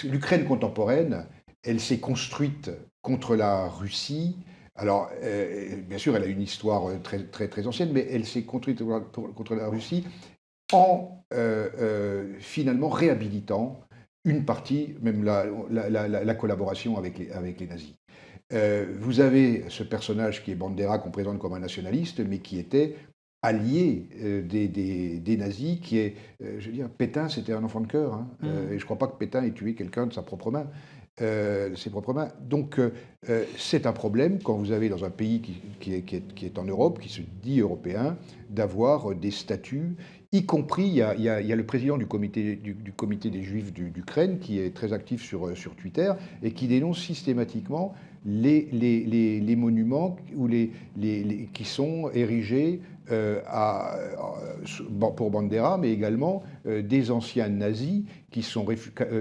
l'Ukraine contemporaine, elle s'est construite contre la Russie. Alors, bien sûr, elle a une histoire très, très, très ancienne, mais elle s'est construite contre la Russie en finalement réhabilitant une partie, même la collaboration avec les nazis. Vous avez ce personnage qui est Bandera, qu'on présente comme un nationaliste, mais qui était allié des nazis, qui est, je veux dire, Pétain, c'était un enfant de cœur, hein, et je ne crois pas que Pétain ait tué quelqu'un de sa propre main. Ses propres mains. Donc c'est un problème quand vous avez dans un pays qui est en Europe, qui se dit européen, d'avoir des statuts, y compris, il y a le président du comité des Juifs d'Ukraine qui est très actif sur Twitter et qui dénonce systématiquement les monuments qui sont érigés pour Bandera, mais également des anciens nazis qui sont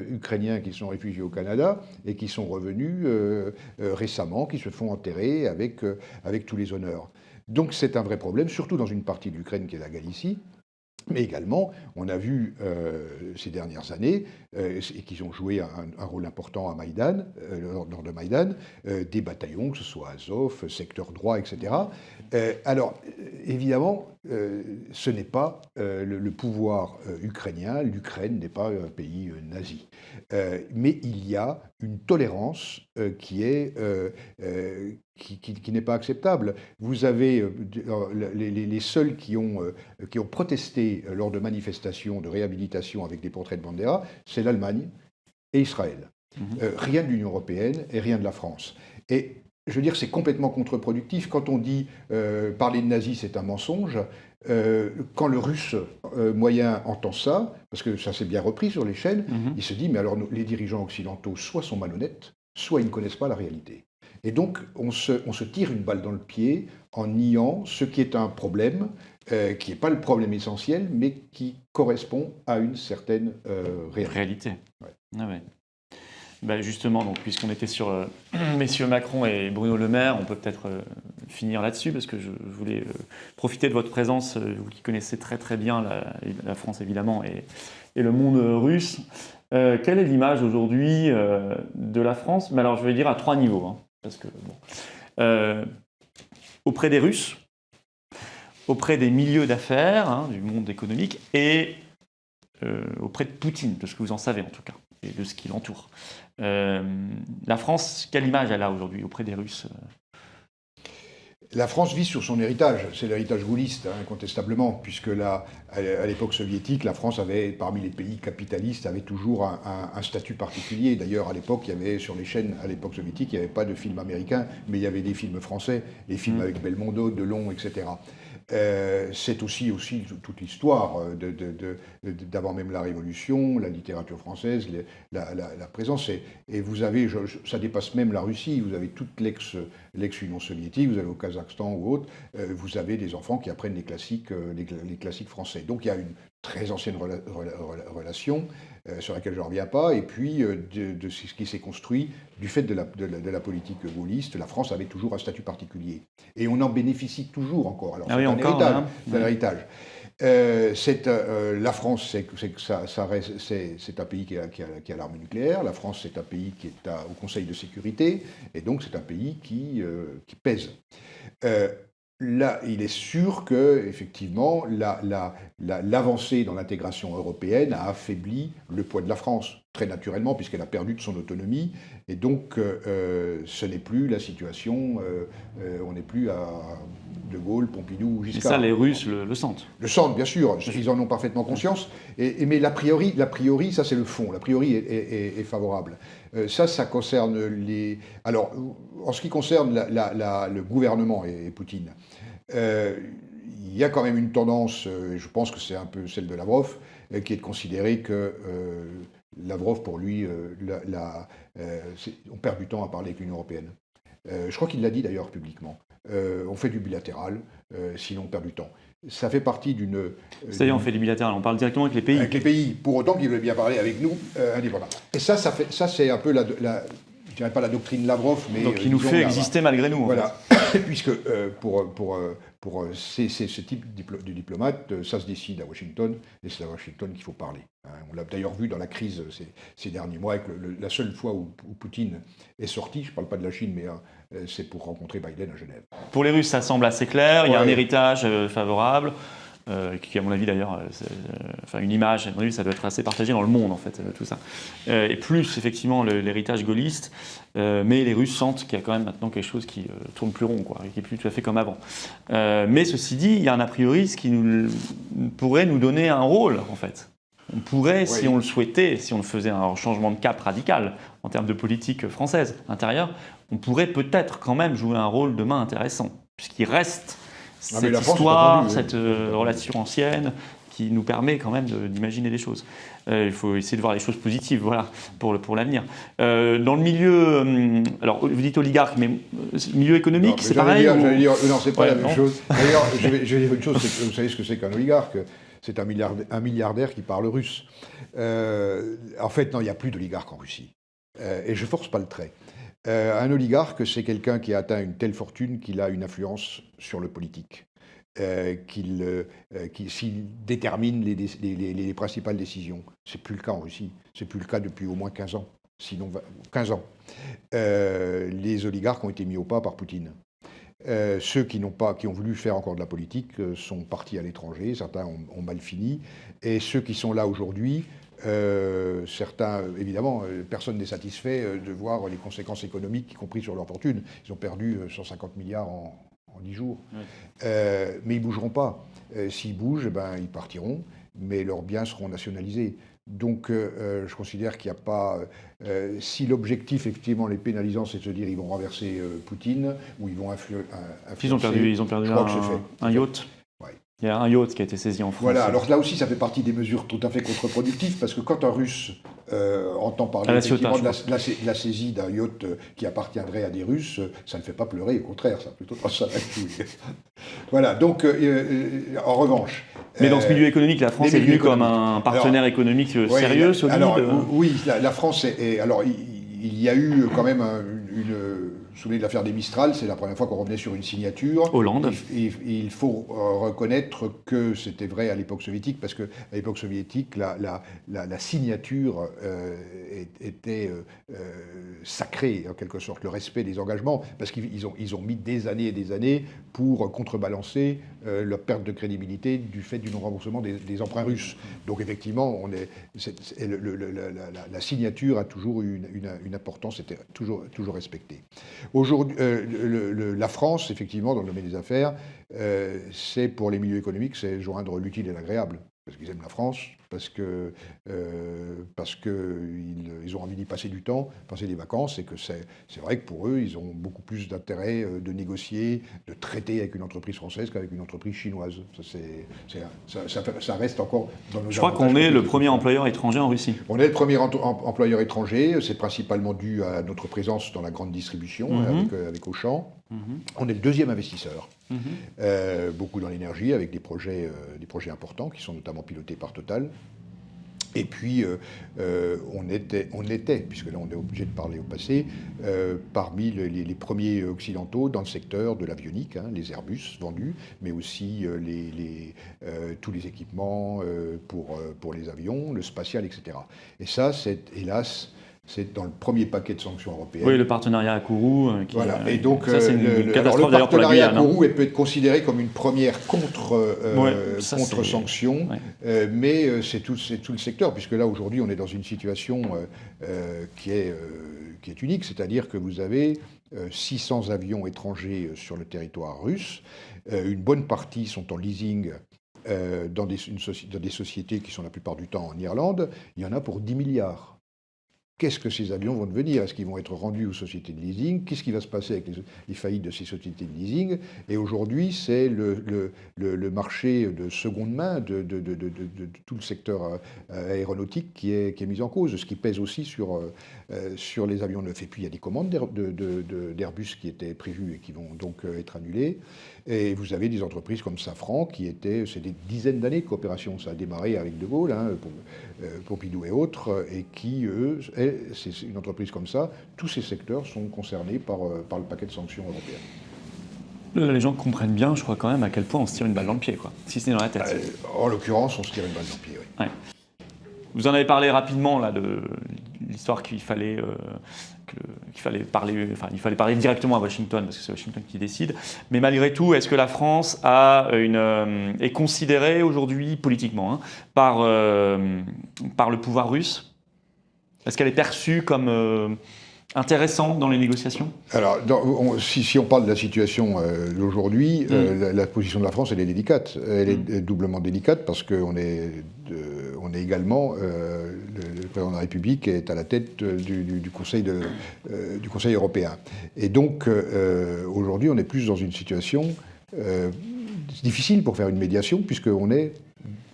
ukrainiens, qui sont réfugiés au Canada et qui sont revenus récemment, qui se font enterrer avec tous les honneurs. Donc c'est un vrai problème, surtout dans une partie de l'Ukraine qui est la Galicie. Mais également, on a vu ces dernières années, et qu'ils ont joué un rôle important à Maïdan, lors de Maïdan, des bataillons, que ce soit Azov, secteur droit, etc. Alors, évidemment, ce n'est pas le pouvoir ukrainien, l'Ukraine n'est pas un pays nazi. Mais il y a une tolérance qui n'est pas acceptable. Vous avez les seuls qui ont protesté lors de manifestations de réhabilitation avec des portraits de Bandera, c'est l'Allemagne et Israël. Rien de l'Union européenne et rien de la France. Et je veux dire, c'est complètement contre-productif. Quand on dit parler de nazis, c'est un mensonge. Quand le russe moyen entend ça, parce que ça s'est bien repris sur les chaînes, il se dit, mais alors les dirigeants occidentaux soit sont malhonnêtes, soit ils ne connaissent pas la réalité. Et donc, on se tire une balle dans le pied en niant ce qui est un problème, qui n'est pas le problème essentiel, mais qui correspond à une certaine réalité. Ouais. Ah ouais. Ben justement, donc, puisqu'on était sur messieurs Macron et Bruno Le Maire, on peut peut-être finir là-dessus, parce que je voulais profiter de votre présence, vous qui connaissez très très bien la France évidemment, et le monde russe. Quelle est l'image aujourd'hui de la France? Mais alors je vais dire à 3 niveaux, hein, parce que bon, auprès des Russes, auprès des milieux d'affaires, hein, du monde économique, et auprès de Poutine, de ce que vous en savez en tout cas, et de ce qui l'entoure. La France, quelle image elle a aujourd'hui auprès des Russes? La France vit sur son héritage, c'est l'héritage gaulliste, hein, incontestablement, puisque à l'époque soviétique, la France avait, parmi les pays capitalistes, avait toujours un statut particulier. D'ailleurs, à l'époque, il y avait sur les chaînes, à l'époque soviétique, il n'y avait pas de films américains, mais il y avait des films français, les films avec Belmondo, Delon, etc. C'est aussi toute l'histoire d'avant même la Révolution, la littérature française, la présence. Et vous avez, ça dépasse même la Russie, vous avez toute l'ex-Union soviétique, vous avez au Kazakhstan ou autre, vous avez des enfants qui apprennent les classiques français. Donc il y a une très ancienne relation sur laquelle je ne reviens pas, et puis de ce qui s'est construit du fait de la politique gaulliste. La France avait toujours un statut particulier. Et on en bénéficie toujours encore. Alors, c'est un héritage. La France, c'est un pays qui a l'arme nucléaire. La France, c'est un pays qui est au Conseil de sécurité. Et donc, c'est un pays qui pèse. Là, il est sûr que, effectivement, l'avancée dans l'intégration européenne a affaibli le poids de la France, très naturellement, puisqu'elle a perdu de son autonomie. Et donc, ce n'est plus la situation, on n'est plus à De Gaulle, Pompidou ou Giscard. Et ça, les Russes le sentent. Le sentent, bien sûr, ils en ont parfaitement conscience. Mais l'a priori, ça c'est le fond, l'a priori est favorable. Ça concerne les... Alors, en ce qui concerne le gouvernement et Poutine, il y a quand même une tendance, je pense que c'est un peu celle de Lavrov, qui est de considérer que Lavrov, pour lui, on perd du temps à parler avec l'Union européenne. Je crois qu'il l'a dit d'ailleurs publiquement. On fait du bilatéral, sinon on perd du temps. Ça fait partie d'une... C'est-à-dire on fait du bilatéral, on parle directement avec les pays. Avec les pays, pour autant qu'ils veulent bien parler avec nous, indépendamment. Et ça c'est un peu je dirais pas la doctrine Lavrov, mais... Donc il nous fait exister malgré nous. Voilà, puisque pour ce type de diplomate, ça se décide à Washington, et c'est à Washington qu'il faut parler. On l'a d'ailleurs vu dans la crise ces derniers mois, avec la seule fois où Poutine est sorti, je ne parle pas de la Chine, mais c'est pour rencontrer Biden à Genève. Pour les Russes, ça semble assez clair, il y a un héritage favorable. Qui, à mon avis, d'ailleurs, une image, à mon avis, ça doit être assez partagé dans le monde, en fait, tout ça. Et plus, effectivement, l'héritage gaulliste, mais les Russes sentent qu'il y a quand même maintenant quelque chose qui tourne plus rond, quoi, qui n'est plus tout à fait comme avant. Mais ceci dit, il y a un a priori, ce qui pourrait nous donner un rôle, en fait. On pourrait, si on le souhaitait, si on faisait un changement de cap radical en termes de politique française intérieure, on pourrait peut-être quand même jouer un rôle demain intéressant, puisqu'il reste cette histoire, cette relation ancienne qui nous permet quand même d'imaginer des choses. Il faut essayer de voir les choses positives, voilà, pour l'avenir. Dans le milieu, alors vous dites oligarque, mais milieu économique, c'est pareil non, c'est pas la même chose. D'ailleurs, je vais dire une chose, c'est que vous savez ce que c'est qu'un oligarque? C'est un milliardaire qui parle russe. En fait, non, il n'y a plus d'oligarque en Russie. Et je force pas le trait. Un oligarque, c'est quelqu'un qui a atteint une telle fortune qu'il a une influence sur le politique, s'il détermine les principales décisions. C'est plus le cas en Russie. C'est plus le cas depuis au moins 15 ans. Sinon 15 ans. Les oligarques ont été mis au pas par Poutine. Ceux qui ont voulu faire encore de la politique sont partis à l'étranger. Certains ont mal fini. Et ceux qui sont là aujourd'hui, certains, évidemment, personne n'est satisfait de voir les conséquences économiques, y compris sur leur fortune. Ils ont perdu 150 milliards en 10 jours. Oui. Mais ils ne bougeront pas. S'ils bougent, ils partiront, mais leurs biens seront nationalisés. Donc, je considère qu'il n'y a pas... si l'objectif, effectivement, les pénalisants, c'est de se dire ils vont renverser Poutine, ou ils vont influencer... Ils ont perdu un yacht. Il y a un yacht qui a été saisi en France. Voilà, alors là aussi, ça fait partie des mesures tout à fait contre-productives, parce que quand un Russe entend parler effectivement de la saisie d'un yacht qui appartiendrait à des Russes, ça ne fait pas pleurer, au contraire, ça plutôt ça la couille. Voilà, donc, en revanche... Mais dans ce milieu économique, la France est vue comme un partenaire économique sérieux, solide. Alors, oui, la France est... Alors, il y a eu quand même vous vous souvenez de l'affaire des Mistral, c'est la première fois qu'on revenait sur une signature. Hollande. Il faut reconnaître que c'était vrai à l'époque soviétique, parce qu'à l'époque soviétique, la signature était sacrée, en quelque sorte, le respect des engagements, parce qu'ils ont mis des années et des années pour contrebalancer leur perte de crédibilité du fait du non-remboursement des emprunts russes. Donc effectivement, la signature a toujours eu une importance, c'était toujours respectée. Aujourd'hui, la France, effectivement, dans le domaine des affaires, c'est pour les milieux économiques, c'est joindre l'utile et l'agréable. Parce qu'ils aiment la France, parce qu'ils ont envie d'y passer du temps, passer des vacances, et que c'est vrai que pour eux, ils ont beaucoup plus d'intérêt de négocier, de traiter avec une entreprise française qu'avec une entreprise chinoise. Ça reste encore dans nos... Je crois qu'on est le premier employeur étranger en Russie. On est le premier employeur étranger, c'est principalement dû à notre présence dans la grande distribution, avec Auchan. On est le deuxième investisseur, beaucoup dans l'énergie, avec des projets importants qui sont notamment pilotés par Total. Et puis, on était, puisque là on est obligé de parler au passé, parmi les premiers occidentaux dans le secteur de l'avionique, les Airbus vendus, mais aussi tous les équipements pour les avions, le spatial, etc. Et ça, c'est hélas... C'est dans le premier paquet de sanctions européennes. Oui, le partenariat à Kourou. Voilà. Et donc, ça, c'est une catastrophe le partenariat à Kourou peut être considéré comme une première contre-sanction, mais c'est tout le secteur, puisque là, aujourd'hui, on est dans une situation qui est unique, c'est-à-dire que vous avez 600 avions étrangers sur le territoire russe. Une bonne partie sont en leasing dans des sociétés qui sont la plupart du temps en Irlande. Il y en a pour 10 milliards. Qu'est-ce que ces avions vont devenir? Est-ce qu'ils vont être rendus aux sociétés de leasing? Qu'est-ce qui va se passer avec les faillites de ces sociétés de leasing? Et aujourd'hui, c'est le marché de seconde main de tout le secteur aéronautique qui est mis en cause, ce qui pèse aussi sur les avions neufs. Et puis, il y a des commandes d'Airbus qui étaient prévues et qui vont donc être annulées. Et vous avez des entreprises comme Safran c'est des dizaines d'années de coopération. Ça a démarré avec De Gaulle, Pompidou et autres, et qui, elles, c'est une entreprise comme ça, tous ces secteurs sont concernés par le paquet de sanctions européennes. Là, les gens comprennent bien, je crois quand même, à quel point on se tire une balle dans le pied, quoi, si ce n'est dans la tête. En l'occurrence, on se tire une balle dans le pied, oui. Ouais. Vous en avez parlé rapidement là, de l'histoire qu'il fallait parler directement à Washington, parce que c'est Washington qui décide. Mais malgré tout, est-ce que la France est considérée aujourd'hui politiquement par le pouvoir russe? Est-ce qu'elle est perçue comme intéressante dans les négociations? Alors, si on parle de la situation d'aujourd'hui, la position de la France, elle est délicate. Elle est doublement délicate parce qu'on est également, le président de la République est à la tête du Conseil européen. Et donc, aujourd'hui, on est plus dans une situation difficile pour faire une médiation, puisqu'on est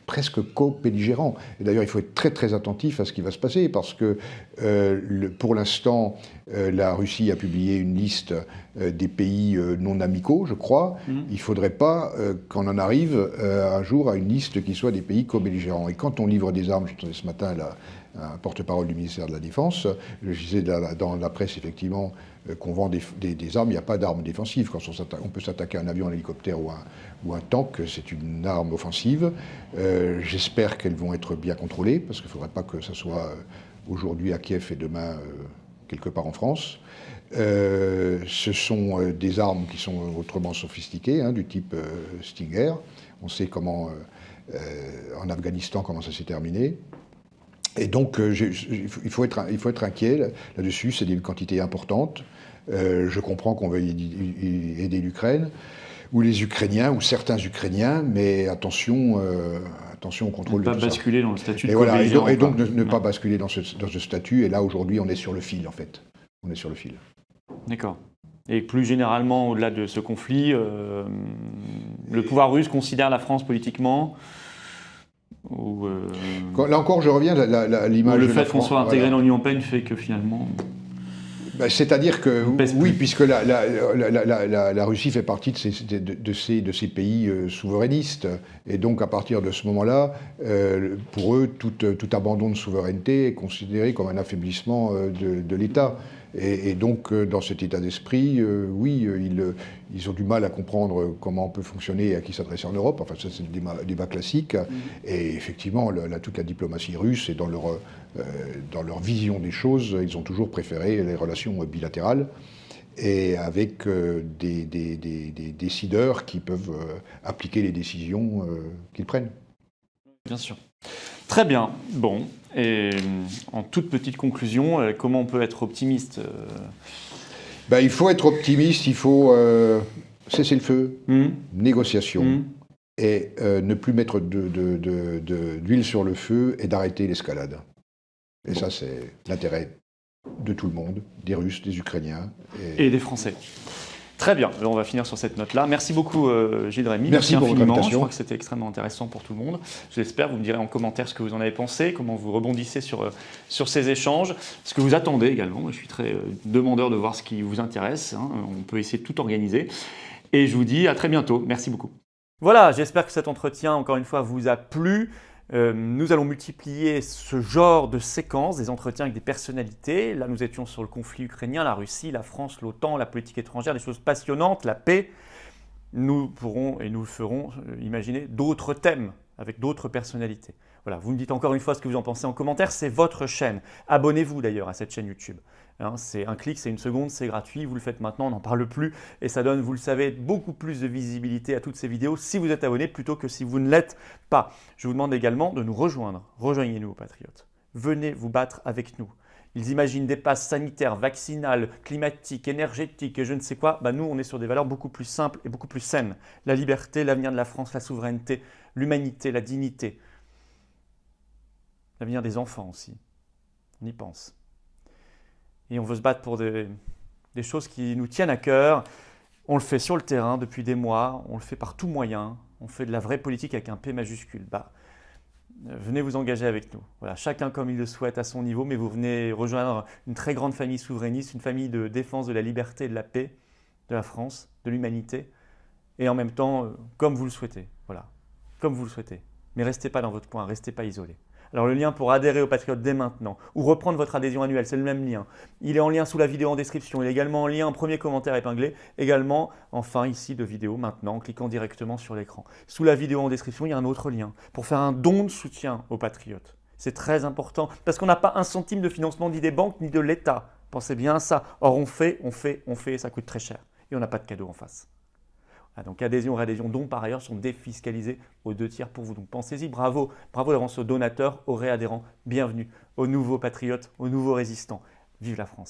presque co-belligérant. Et d'ailleurs, il faut être très très attentif à ce qui va se passer, parce que pour l'instant, la Russie a publié une liste des pays non amicaux, je crois. Il ne faudrait pas qu'on en arrive un jour à une liste qui soit des pays co-belligérants. Et quand on livre des armes, j'entendais ce matin un porte-parole du ministère de la Défense, je disais dans la presse effectivement qu'on vend des armes, il n'y a pas d'armes défensives. Quand on peut s'attaquer à un avion, un hélicoptère ou un tank, c'est une arme offensive. J'espère qu'elles vont être bien contrôlées, parce qu'il ne faudrait pas que ça soit aujourd'hui à Kiev et demain quelque part en France. Ce sont des armes qui sont autrement sophistiquées, du type Stinger. On sait comment, en Afghanistan, comment ça s'est terminé. Et donc, il faut être inquiet là-dessus. C'est des quantités importantes. Je comprends qu'on veuille aider l'Ukraine, ou les Ukrainiens, ou certains Ukrainiens, mais attention au contrôle de tout ça. Ne pas basculer dans le statut de co-belligérant. Et donc ne pas basculer dans ce statut. Et là, aujourd'hui, on est sur le fil, en fait. On est sur le fil. D'accord. Et plus généralement, au-delà de ce conflit, le pouvoir russe considère la France politiquement Là encore, je reviens à l'image de la France. Le fait qu'on soit intégré dans l'Union européenne fait que finalement... C'est-à-dire que, oui, puisque la Russie fait partie de ces pays souverainistes. Et donc, à partir de ce moment-là, pour eux, tout abandon de souveraineté est considéré comme un affaiblissement de l'État. Et donc, dans cet état d'esprit, oui, ils ont du mal à comprendre comment on peut fonctionner et à qui s'adresser en Europe. Enfin, ça, c'est le débat classique. Et effectivement, toute la diplomatie russe, et dans leur vision des choses, ils ont toujours préféré les relations bilatérales, et avec des décideurs qui peuvent appliquer les décisions qu'ils prennent. Bien sûr. Très bien. Bon, et en toute petite conclusion, comment on peut être optimiste? Il faut être optimiste, il faut cesser le feu, négociation, et ne plus mettre d'huile sur le feu et d'arrêter l'escalade. Et ça, c'est l'intérêt de tout le monde, des Russes, des Ukrainiens. Et des Français. Très bien, on va finir sur cette note-là. Merci beaucoup Gilles Rémy. Merci pour votre invitation. Je crois que c'était extrêmement intéressant pour tout le monde. Je l'espère. Vous me direz en commentaire ce que vous en avez pensé, comment vous rebondissez sur ces échanges, ce que vous attendez également. Je suis très demandeur de voir ce qui vous intéresse. On peut essayer de tout organiser. Et je vous dis à très bientôt. Merci beaucoup. Voilà, j'espère que cet entretien, encore une fois, vous a plu. Nous allons multiplier ce genre de séquences, des entretiens avec des personnalités. Là, nous étions sur le conflit ukrainien, la Russie, la France, l'OTAN, la politique étrangère, des choses passionnantes, la paix. Nous pourrons et nous le ferons imaginer d'autres thèmes avec d'autres personnalités. Voilà, vous me dites encore une fois ce que vous en pensez en commentaire, c'est votre chaîne. Abonnez-vous d'ailleurs à cette chaîne YouTube. C'est un clic, c'est une seconde, c'est gratuit, vous le faites maintenant, on n'en parle plus et ça donne, vous le savez, beaucoup plus de visibilité à toutes ces vidéos si vous êtes abonné plutôt que si vous ne l'êtes pas. Je vous demande également de nous rejoindre. Rejoignez-nous, patriotes. Venez vous battre avec nous. Ils imaginent des passes sanitaires, vaccinales, climatiques, énergétiques et je ne sais quoi. Nous, on est sur des valeurs beaucoup plus simples et beaucoup plus saines. La liberté, l'avenir de la France, la souveraineté, l'humanité, la dignité. L'avenir des enfants aussi. On y pense. Et on veut se battre pour des choses qui nous tiennent à cœur. On le fait sur le terrain depuis des mois, on le fait par tout moyen, on fait de la vraie politique avec un P majuscule. Venez vous engager avec nous. Voilà, chacun comme il le souhaite à son niveau, mais vous venez rejoindre une très grande famille souverainiste, une famille de défense de la liberté et de la paix, de la France, de l'humanité, et en même temps, comme vous le souhaitez. Voilà, comme vous le souhaitez. Mais restez pas dans votre coin, restez pas isolés. Alors le lien pour adhérer aux Patriotes dès maintenant ou reprendre votre adhésion annuelle, c'est le même lien. Il est en lien sous la vidéo en description. Il est également en lien, un premier commentaire épinglé. Également en fin ici de vidéo maintenant en cliquant directement sur l'écran. Sous la vidéo en description, il y a un autre lien pour faire un don de soutien aux Patriotes. C'est très important parce qu'on n'a pas un centime de financement ni des banques ni de l'État. Pensez bien à ça. Or on fait et ça coûte très cher. Et on n'a pas de cadeau en face. Donc adhésion, réadhésion, dons par ailleurs sont défiscalisés aux 2/3 pour vous. Donc pensez-y, bravo, bravo d'avance aux donateurs, aux réadhérents, bienvenue aux nouveaux patriotes, aux nouveaux résistants. Vive la France!